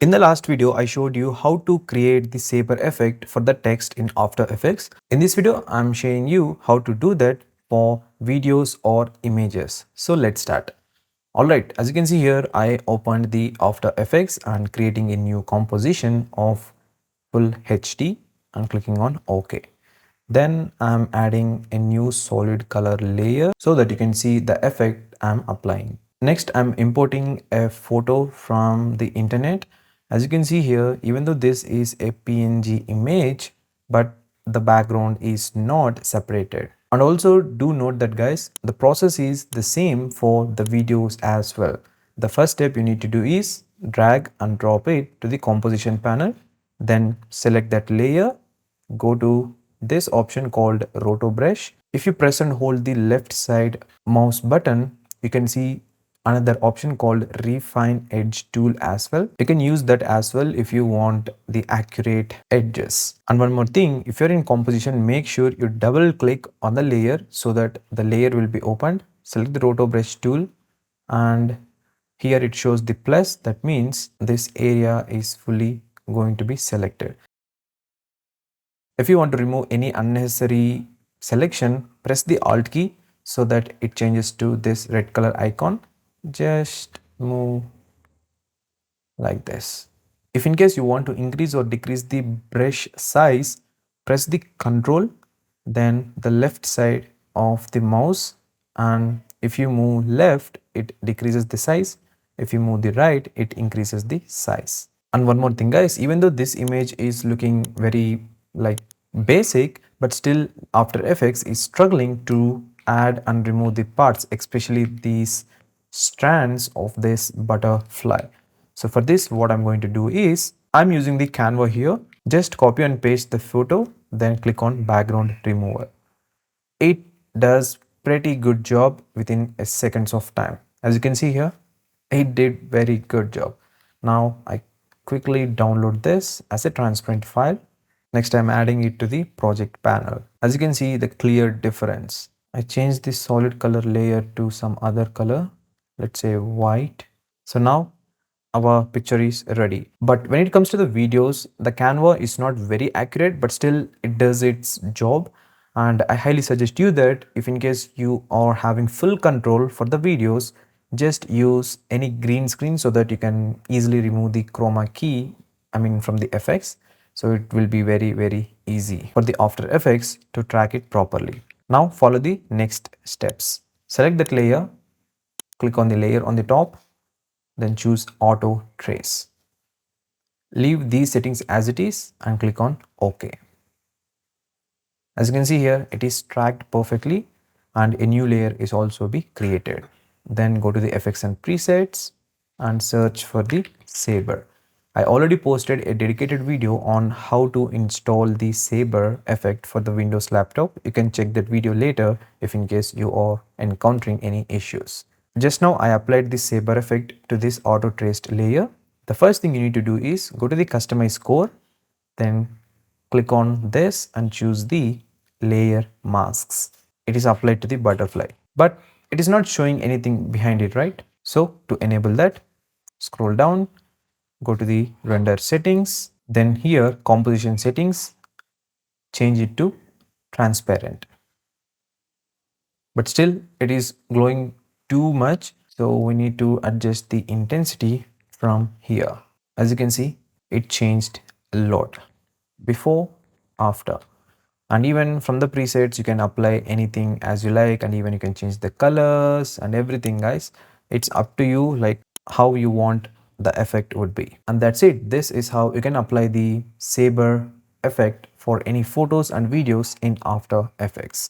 In the last video, I showed you how to create the Saber effect for the text in After Effects. In this video, I'm showing you how to do that for videos or images. So let's start. Alright, as you can see here, I opened the After Effects and creating a new composition of full HD and clicking on OK. Then I'm adding a new solid color layer so that you can see the effect I'm applying. Next, I'm importing a photo from the internet. As you can see here, even though this is a PNG image, but the background is not separated. And also do note that guys, the process is the same for the videos as well. The first step you need to do is drag and drop it to the composition panel. Then select that layer, go to this option called roto brush. If you press and hold the left side mouse button, you can see another option called refine edge tool as well. You can use that as well if you want the accurate edges. And one more thing, if you're in composition, make sure you double click on the layer so that the layer will be opened. Select the roto brush tool and here it shows the plus. That means this area is fully going to be selected. If you want to remove any unnecessary selection, press the Alt key so that it changes to this red color icon. Just move like this. If in case you want to increase or decrease the brush size, press the Control, then the left side of the mouse, and if you move left, it decreases the size. If you move the right, it increases the size. And one more thing guys, even though this image is looking very like basic, but still After Effects is struggling to add and remove the parts, especially these strands of this butterfly. So for this, what I'm going to do is I'm using the Canva here. Just copy and paste the photo, then click on background remover. It does pretty good job within a seconds of time. As you can see here, it did very good job. Now I quickly download this as a transparent file. Next, I'm adding it to the project panel. As you can see the clear difference. I changed the solid color layer to some other color, let's say white. So now our picture is ready. But when it comes to the videos, the Canva is not very accurate, but still it does its job. And I highly suggest you that if in case you are having full control for the videos, just use any green screen so that you can easily remove the chroma key, from the effects. So it will be very easy for the After Effects to track it properly. Now follow the next steps. Select that layer, click on the layer on the top, then choose Auto Trace. Leave these settings as it is and click on OK. As you can see here, it is tracked perfectly and a new layer is also be created. Then go to the effects and presets and search for the Saber. I already posted a dedicated video on how to install the Saber effect for the Windows laptop. You can check that video later if in case you are encountering any issues. Just now I applied the Saber effect to this auto traced layer. The first thing you need to do is go to the customize core, then click on this and choose the layer masks. It is applied to the butterfly, but it is not showing anything behind it, right? So to enable that, scroll down, go to the render settings, then here composition settings, change it to transparent. But still it is glowing too much, so we need to adjust the intensity from here. As you can see, it changed a lot before, after. And even from the presets you can apply anything as you like, and even you can change the colors and everything guys. It's up to you like how you want the effect would be. And that's it. This is how you can apply the Saber effect for any photos and videos in After Effects.